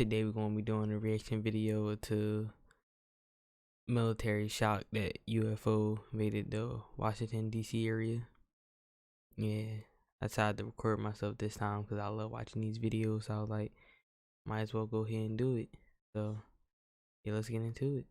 Today we're gonna be doing a reaction video to military shock that UFO invaded the Washington DC area. Yeah, I decided to record myself this time because I love watching these videos. So I was like, might as well go ahead and do it. So yeah, let's get into it.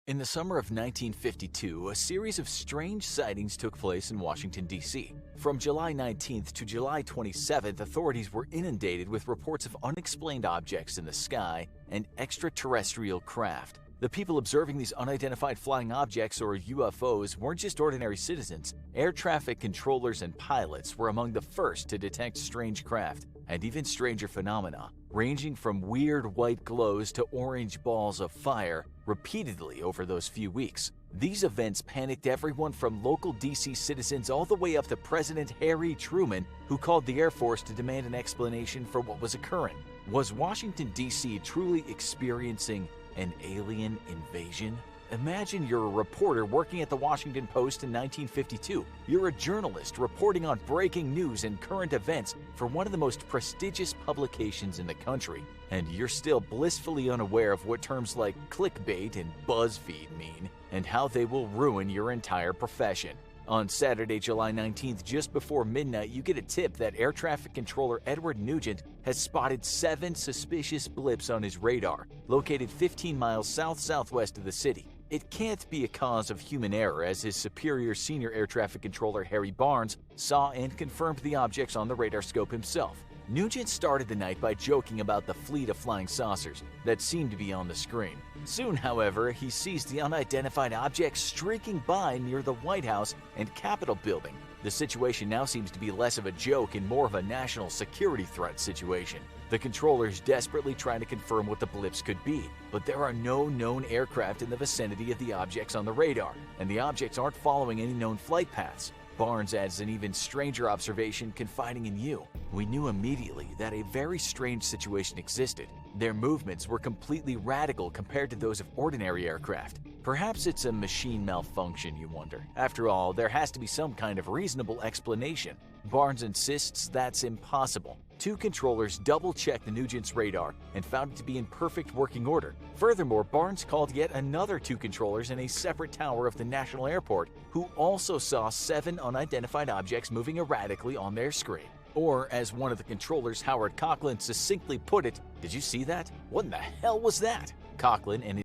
In the summer of 1952, a series of strange sightings took place in Washington, D.C. From July 19th to July 27th, authorities were inundated with reports of unexplained objects in the sky and extraterrestrial craft. The people observing these unidentified flying objects, or UFOs, weren't just ordinary citizens. Air traffic controllers and pilots were among the first to detect strange craft, and even stranger phenomena, ranging from weird white glows to orange balls of fire, repeatedly over those few weeks. These events panicked everyone from local DC citizens all the way up to President Harry Truman, who called the Air Force to demand an explanation for what was occurring. Was Washington, D.C. truly experiencing an alien invasion? Imagine you're a reporter working at the Washington Post in 1952. You're a journalist reporting on breaking news and current events for one of the most prestigious publications in the country, and you're still blissfully unaware of what terms like clickbait and BuzzFeed mean, and how they will ruin your entire profession. On Saturday, July 19th, just before midnight, you get a tip that air traffic controller Edward Nugent has spotted 7 suspicious blips on his radar, located 15 miles south-southwest of the city. It can't be a cause of human error, as his superior senior air traffic controller Harry Barnes saw and confirmed the objects on the radar scope himself. Nugent started the night by joking about the fleet of flying saucers that seemed to be on the screen. Soon, however, he sees the unidentified objects streaking by near the White House and Capitol building. The situation now seems to be less of a joke and more of a national security threat situation. The controllers desperately trying to confirm what the blips could be, but there are no known aircraft in the vicinity of the objects on the radar, and the objects aren't following any known flight paths. Barnes adds an even stranger observation, confiding in you. We knew immediately that a very strange situation existed. Their movements were completely radical compared to those of ordinary aircraft. Perhaps it's a machine malfunction, you wonder. After all, there has to be some kind of reasonable explanation. Barnes insists that's impossible. 2 controllers double-checked the Nugent's radar and found it to be in perfect working order. Furthermore, Barnes called yet another 2 controllers in a separate tower of the National Airport, who also saw 7 unidentified objects moving erratically on their screen. Or, as one of the controllers, Howard Coughlin, succinctly put it, "Did you see that? What in the hell was that?" Coughlin and his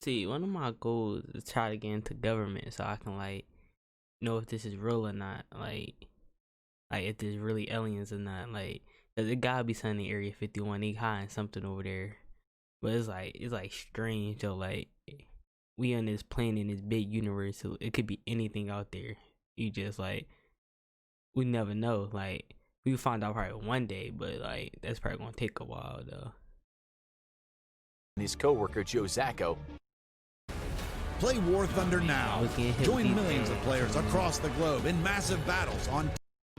See, one of my goals is to try to get into government so I can know if this is real or not. Like if there's really aliens or not. Cause it gotta be something in Area 51. They hiding something over there. But it's strange though. We on this planet in this big universe, so it could be anything out there. You just we never know. We'll find out probably one day, but that's probably gonna take a while though. His co-worker Joe Zacco. Play War Thunder now. Join millions of players across the globe in massive battles on...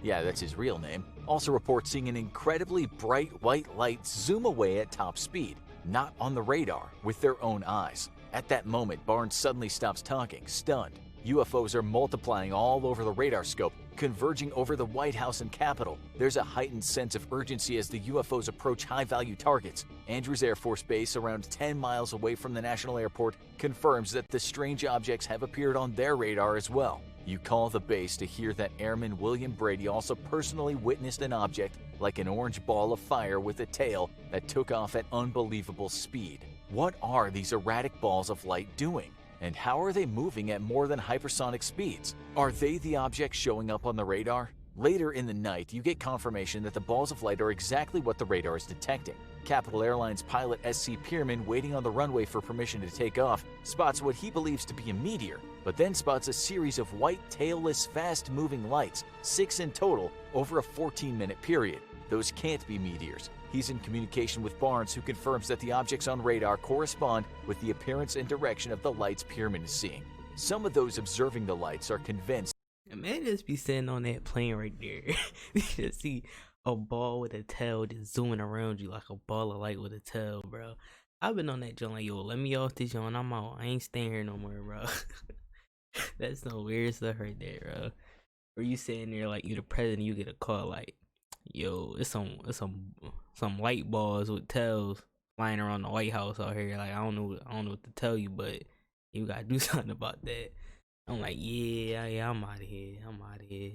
Yeah, that's his real name. Also reports seeing an incredibly bright white light zoom away at top speed, not on the radar, with their own eyes. At that moment, Barnes suddenly stops talking, stunned. UFOs are multiplying all over the radar scope, converging over the White House and Capitol. There's a heightened sense of urgency as the UFOs approach high-value targets. Andrews Air Force Base, around 10 miles away from the National Airport, confirms that the strange objects have appeared on their radar as well. You call the base to hear that Airman William Brady also personally witnessed an object like an orange ball of fire with a tail that took off at unbelievable speed. What are these erratic balls of light doing? And how are they moving at more than hypersonic speeds? Are they the objects showing up on the radar? Later in the night, you get confirmation that the balls of light are exactly what the radar is detecting. Capital Airlines pilot S.C. Pierman, waiting on the runway for permission to take off, spots what he believes to be a meteor, but then spots a series of white, tailless, fast-moving lights, 6 in total, over a 14-minute period. Those can't be meteors. He's in communication with Barnes, who confirms that the objects on radar correspond with the appearance and direction of the lights Pierman is seeing. Some of those observing the lights are convinced. Man, just be sitting on that plane right there. You just see a ball with a tail just zooming around you like a ball of light with a tail, bro. I've been on that joint yo, let me off this joint, I'm out. I ain't staying here no more, bro. That's some weird stuff right there, bro. Or you sitting there you the president, you get a call yo, it's some light balls with tails flying around the White House out here. Like I don't know what to tell you, but you gotta do something about that. I'm like, yeah, I'm out of here.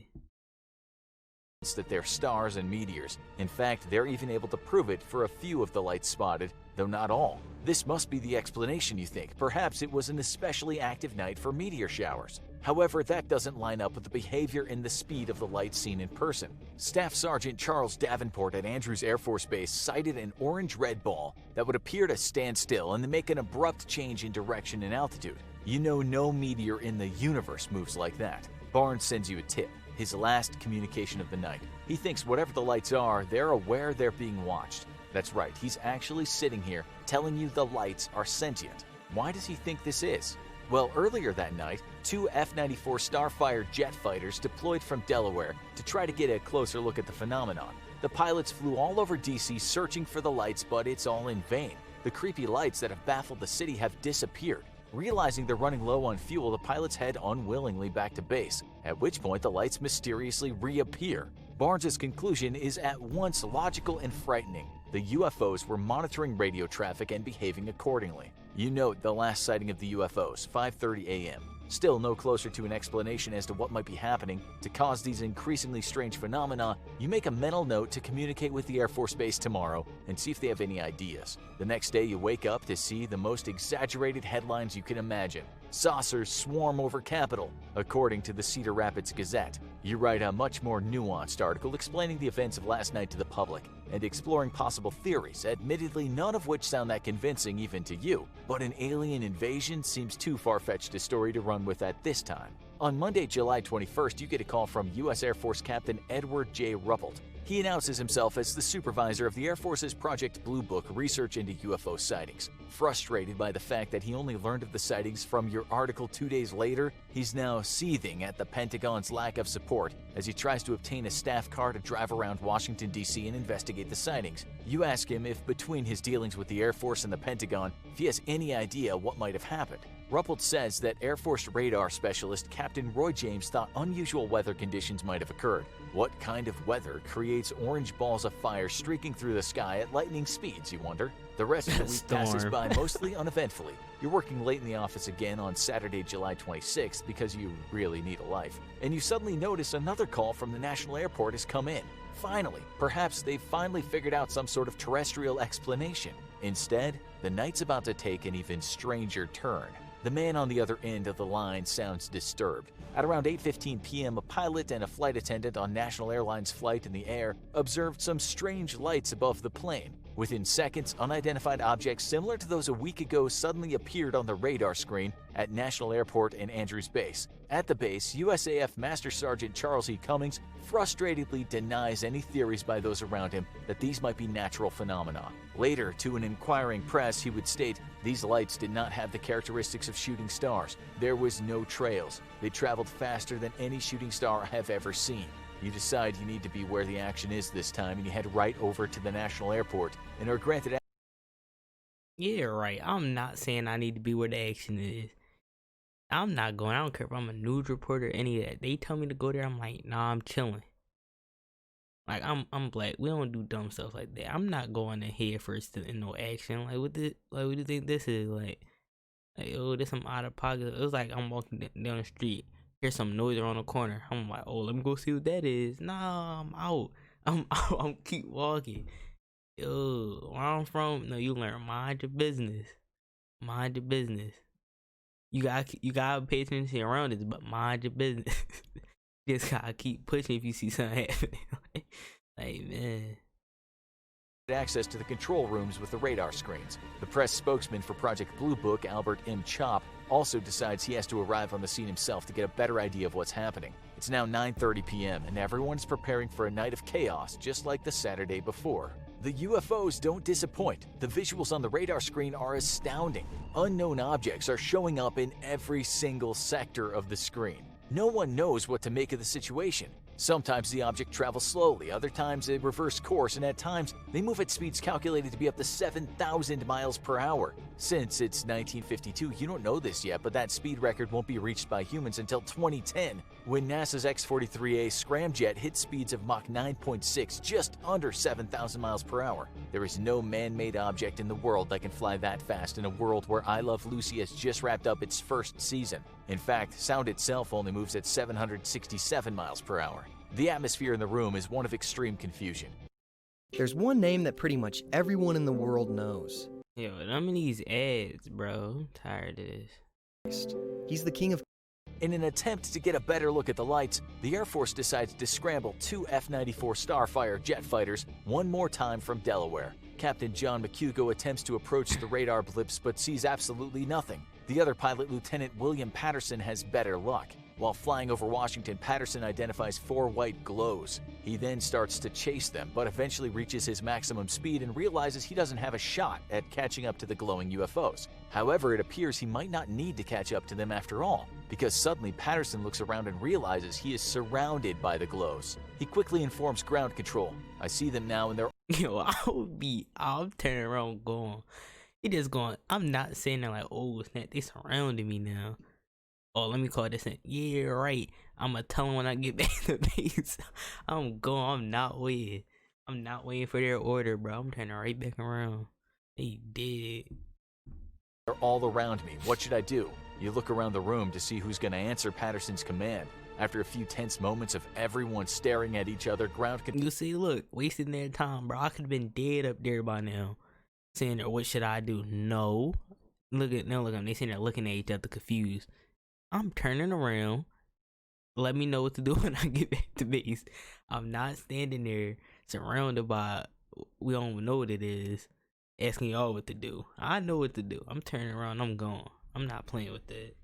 That they're stars and meteors. In fact, they're even able to prove it for a few of the lights spotted, though not all. This must be the explanation, you think. Perhaps it was an especially active night for meteor showers. However, that doesn't line up with the behavior and the speed of the lights seen in person. Staff Sergeant Charles Davenport at Andrews Air Force Base cited an orange-red ball that would appear to stand still and then make an abrupt change in direction and altitude. You know, no meteor in the universe moves like that. Barnes sends you a tip. His last communication of the night. He thinks whatever the lights are, they're aware they're being watched. That's right, he's actually sitting here telling you the lights are sentient. Why does he think this is? Well, earlier that night, 2 F-94 Starfire jet fighters deployed from Delaware to try to get a closer look at the phenomenon. The pilots flew all over DC searching for the lights, but it's all in vain. The creepy lights that have baffled the city have disappeared. Realizing they're running low on fuel, the pilots head unwillingly back to base, at which point the lights mysteriously reappear. Barnes's conclusion is at once logical and frightening. The UFOs were monitoring radio traffic and behaving accordingly. You note the last sighting of the UFOs, 5:30 a.m. Still no closer to an explanation as to what might be happening to cause these increasingly strange phenomena. You make a mental note to communicate with the Air Force Base tomorrow and see if they have any ideas. The next day you wake up to see the most exaggerated headlines you can imagine. Saucers swarm over Capitol, according to the Cedar Rapids Gazette. You write a much more nuanced article explaining the events of last night to the public and exploring possible theories, admittedly none of which sound that convincing even to you. But an alien invasion seems too far-fetched a story to run with at this time. On Monday, July 21st, you get a call from U.S. Air Force Captain Edward J. Ruppelt. He announces himself as the supervisor of the Air Force's Project Blue Book research into UFO sightings. Frustrated by the fact that he only learned of the sightings from your article 2 days later, he's now seething at the Pentagon's lack of support as he tries to obtain a staff car to drive around Washington, D.C. and investigate the sightings. You ask him if between his dealings with the Air Force and the Pentagon, if he has any idea what might have happened. Ruppelt says that Air Force radar specialist Captain Roy James thought unusual weather conditions might have occurred. What kind of weather creates orange balls of fire streaking through the sky at lightning speeds, you wonder? The rest of the week passes by mostly uneventfully. You're working late in the office again on Saturday, July 26th because you really need a life. And you suddenly notice another call from the National Airport has come in. Finally, perhaps they've finally figured out some sort of terrestrial explanation. Instead, the night's about to take an even stranger turn. The man on the other end of the line sounds disturbed. At around 8:15 p.m., a pilot and a flight attendant on National Airlines flight in the air observed some strange lights above the plane. Within seconds, unidentified objects similar to those a week ago suddenly appeared on the radar screen at National Airport and Andrews Base. At the base, USAF Master Sergeant Charles E. Cummings frustratedly denies any theories by those around him that these might be natural phenomena. Later, to an inquiring press, he would state, "These lights did not have the characteristics of shooting stars. There was no trails. They traveled faster than any shooting star I have ever seen." You decide you need to be where the action is this time, and you head right over to the National Airport and are granted. Yeah, right. I'm not saying I need to be where the action is. I'm not going. I don't care if I'm a news reporter, any of that. They tell me to go there, I'm like, nah, I'm chilling. Like, I'm black. We don't do dumb stuff like that. I'm not going in head first in no action. Like, what do you think this is? Like, oh, this some out of pocket. It was like I'm walking down the street, hear some noise around the corner. I'm like, oh, let me go see what that is. Nah, I'm out. I'm out. I'm keep walking. Yo, where I'm from, no, you learn mind your business. Mind your business. You gotta pay attention to your surroundings, but mind your business. Just gotta keep pushing if you see something happening. Like, man. Access to the control rooms with the radar screens. The press spokesman for Project Blue Book, Albert M. Chop, also decides he has to arrive on the scene himself to get a better idea of what's happening. It's now 9:30 p.m. and everyone is preparing for a night of chaos just like the Saturday before. The UFOs don't disappoint. The visuals on the radar screen are astounding. Unknown objects are showing up in every single sector of the screen. No one knows what to make of the situation. Sometimes the object travels slowly, other times they reverse course, and at times they move at speeds calculated to be up to 7,000 miles per hour. Since it's 1952, you don't know this yet, but that speed record won't be reached by humans until 2010, when NASA's X-43A scramjet hit speeds of Mach 9.6, just under 7,000 miles per hour. There is no man-made object in the world that can fly that fast in a world where I Love Lucy has just wrapped up its first season. In fact, sound itself only moves at 767 miles per hour. The atmosphere in the room is one of extreme confusion. There's one name that pretty much everyone in the world knows. Yo, none of these ads, bro. I'm tired of this. He's the king of... In an attempt to get a better look at the lights, the Air Force decides to scramble 2 F-94 Starfire jet fighters one more time from Delaware. Captain John McHugo attempts to approach the radar blips but sees absolutely nothing. The other pilot, Lieutenant William Patterson, has better luck. While flying over Washington, Patterson identifies 4 white glows. He then starts to chase them, but eventually reaches his maximum speed and realizes he doesn't have a shot at catching up to the glowing UFOs. However, it appears he might not need to catch up to them after all, because suddenly Patterson looks around and realizes he is surrounded by the glows. He quickly informs ground control. I see them now and they're... Yo, I'm turning around going. He just going, I'm not saying that like, oh snap, they surrounded me now. Oh, let me call this in. Yeah, right. I'ma tell them when I get back to base. I'm going. I'm not waiting. I'm not waiting for their order, bro. I'm turning right back around. They did. They're all around me. What should I do? You look around the room to see who's going to answer Patterson's command. After a few tense moments of everyone staring at each other, ground control... You see, look, wasting their time, bro. I could have been dead up there by now. Saying, what should I do? No. Look at them. They sitting there looking at each other confused. I'm turning around. Let me know what to do when I get back to base. I'm not standing there surrounded by, we don't even know what it is, asking y'all what to do. I know what to do. I'm turning around. I'm gone. I'm not playing with that.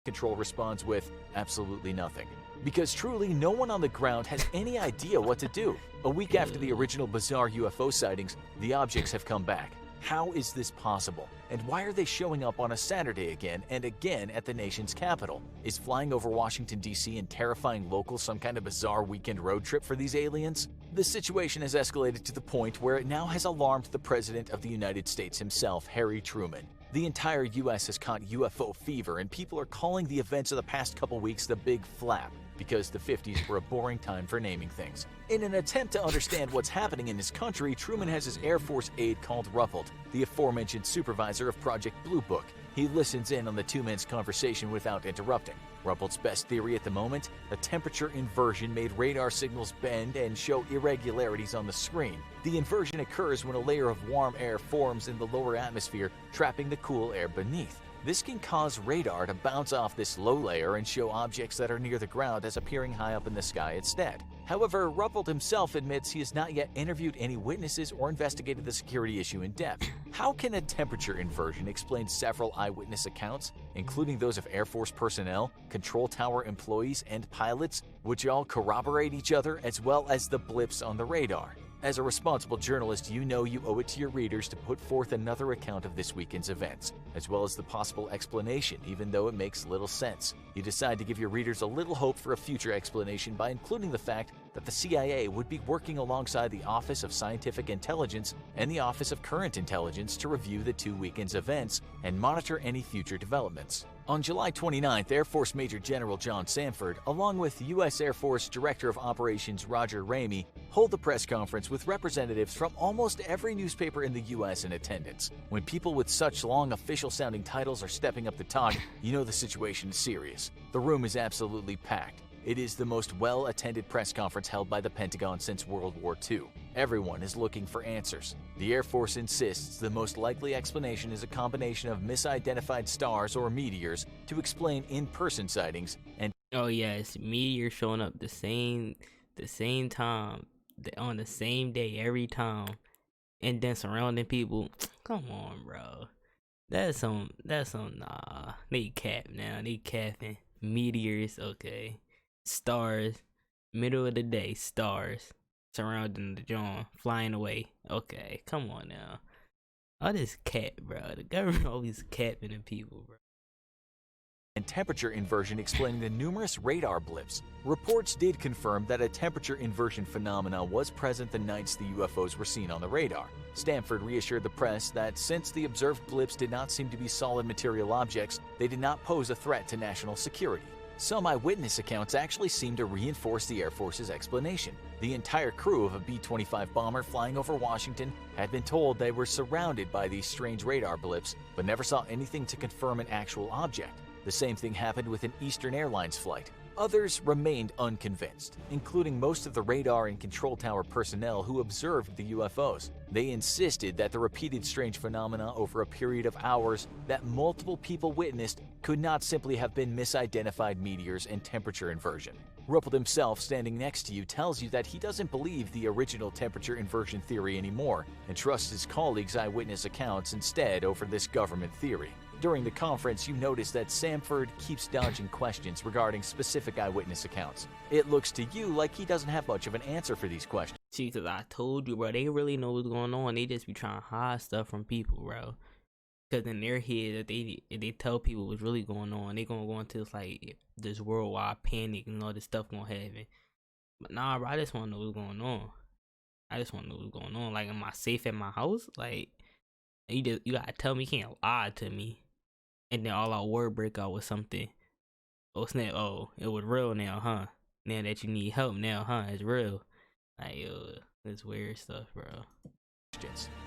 Control responds with absolutely nothing. Because truly, no one on the ground has any idea what to do. A week after the original bizarre UFO sightings, the objects have come back. How is this possible? And why are they showing up on a Saturday again and again at the nation's capital? Is flying over Washington, D.C. and terrifying locals some kind of bizarre weekend road trip for these aliens? The situation has escalated to the point where it now has alarmed the President of the United States himself, Harry Truman. The entire U.S. has caught UFO fever, and people are calling the events of the past couple weeks the Big Flap, because the 50s were a boring time for naming things. In an attempt to understand what's happening in his country, Truman has his Air Force aide called Ruppelt, the aforementioned supervisor of Project Blue Book. He listens in on the two men's conversation without interrupting. Ruppelt's best theory at the moment? A temperature inversion made radar signals bend and show irregularities on the screen. The inversion occurs when a layer of warm air forms in the lower atmosphere, trapping the cool air beneath. This can cause radar to bounce off this low layer and show objects that are near the ground as appearing high up in the sky instead. However, Ruppelt himself admits he has not yet interviewed any witnesses or investigated the security issue in depth. How can a temperature inversion explain several eyewitness accounts, including those of Air Force personnel, control tower employees, and pilots, which all corroborate each other as well as the blips on the radar? As a responsible journalist, you know you owe it to your readers to put forth another account of this weekend's events, as well as the possible explanation, even though it makes little sense. You decide to give your readers a little hope for a future explanation by including the fact that the CIA would be working alongside the Office of Scientific Intelligence and the Office of Current Intelligence to review the two weekend's events and monitor any future developments. On July 29th, Air Force Major General John Sanford, along with U.S. Air Force Director of Operations Roger Ramey, hold a press conference with representatives from almost every newspaper in the U.S. in attendance. When people with such long official-sounding titles are stepping up to talk, you know the situation is serious. The room is absolutely packed. It is the most well-attended press conference held by the Pentagon since World War II. Everyone is looking for answers. The Air Force insists the most likely explanation is a combination of misidentified stars or meteors to explain in-person sightings and... Oh yes, meteors showing up the same time, on the same day every time, and then surrounding people. Come on, bro. That's some nah. They cap now. They capping. Meteors, okay. Stars, middle of the day, stars surrounding the John, flying away. Okay, come on now. All this cap, bro. The government always capping the people, bro. and temperature inversion explaining the numerous radar blips. Reports did confirm that a temperature inversion phenomena was present the nights the UFOs were seen on the radar. Stanford reassured the press that since the observed blips did not seem to be solid material objects, they did not pose a threat to national security. Some eyewitness accounts actually seem to reinforce the Air Force's explanation. The entire crew of a B-25 bomber flying over Washington had been told they were surrounded by these strange radar blips, but never saw anything to confirm an actual object. The same thing happened with an Eastern Airlines flight. Others remained unconvinced, including most of the radar and control tower personnel who observed the UFOs. They insisted that the repeated strange phenomena over a period of hours that multiple people witnessed could not simply have been misidentified meteors and temperature inversion. Ruppelt himself, standing next to you, tells you that he doesn't believe the original temperature inversion theory anymore and trusts his colleagues' eyewitness accounts instead over this government theory. During the conference, you notice that Samford keeps dodging questions regarding specific eyewitness accounts. It looks to you like he doesn't have much of an answer for these questions. See, cause I told you, bro, they really know what's going on. They just be trying to hide stuff from people, bro. Cause in their head, if they tell people what's really going on, they gonna go into this like this worldwide panic and all this stuff gonna happen. But nah, bro, I just wanna know what's going on. I just wanna know what's going on. Like, am I safe at my house? Like, you gotta tell me, you can't lie to me. And then all our word break out with something. Oh snap! Oh, it was real now, huh? Now that you need help now, huh? It's real. Like, this weird stuff, bro.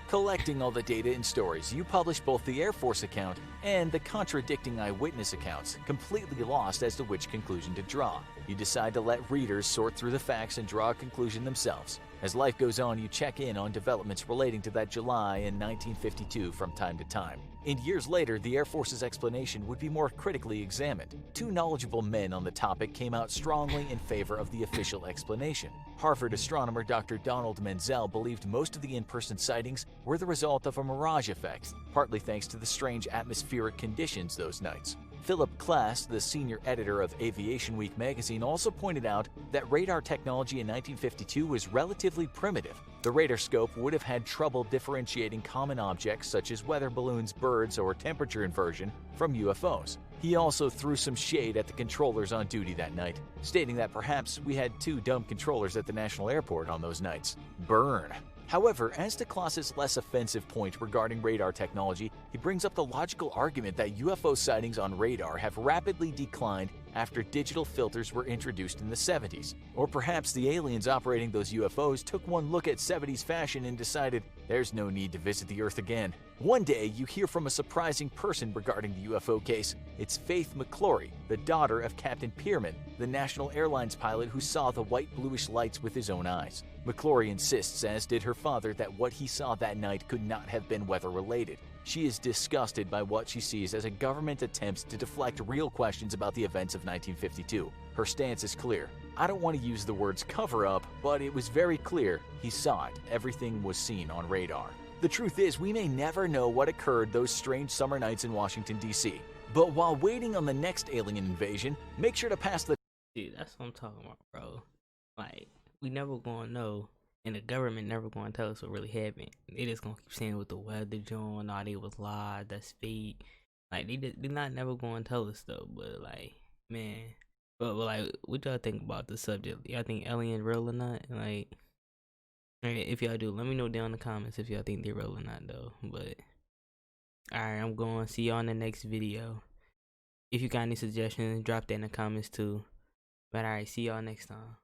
Collecting all the data and stories, you publish both the Air Force account and the contradicting eyewitness accounts, completely lost as to which conclusion to draw. You decide to let readers sort through the facts and draw a conclusion themselves. As life goes on, you check in on developments relating to that July in 1952 from time to time. And years later, the Air Force's explanation would be more critically examined. Two knowledgeable men on the topic came out strongly in favor of the official explanation. Harvard astronomer Dr. Donald Menzel believed most of the in-person sightings were the result of a mirage effect, partly thanks to the strange atmospheric conditions those nights. Philip Klass, the senior editor of Aviation Week magazine, also pointed out that radar technology in 1952 was relatively primitive. The radar scope would have had trouble differentiating common objects such as weather balloons, birds, or temperature inversion from UFOs. He also threw some shade at the controllers on duty that night, stating that perhaps we had two dumb controllers at the National Airport on those nights. Burn. However, as to Klass's less offensive point regarding radar technology, he brings up the logical argument that UFO sightings on radar have rapidly declined after digital filters were introduced in the 70s. Or perhaps the aliens operating those UFOs took one look at 70s fashion and decided there's no need to visit the Earth again. One day, you hear from a surprising person regarding the UFO case. It's Faith McClory, the daughter of Captain Pierman, the National Airlines pilot who saw the white-bluish lights with his own eyes. McClory insists, as did her father, that what he saw that night could not have been weather-related. She is disgusted by what she sees as a government attempt to deflect real questions about the events of 1952. Her stance is clear. I don't want to use the words cover-up, but it was very clear he saw it. Everything was seen on radar. The truth is, we may never know what occurred those strange summer nights in Washington, D.C. But while waiting on the next alien invasion, make sure to pass the... Dude, that's what I'm talking about, bro. Like, we never gonna know, and the government never gonna tell us what really happened. They just gonna keep saying with the weather, John, all they was lies, that's fake. Like, they not never gonna tell us though, but like, man. But like, what y'all think about the subject? Y'all think aliens real or not? Like, if y'all do, let me know down in the comments if y'all think they're real or not though. But alright, I'm going to see y'all in the next video. If you got any suggestions, drop that in the comments too. But alright, see y'all next time.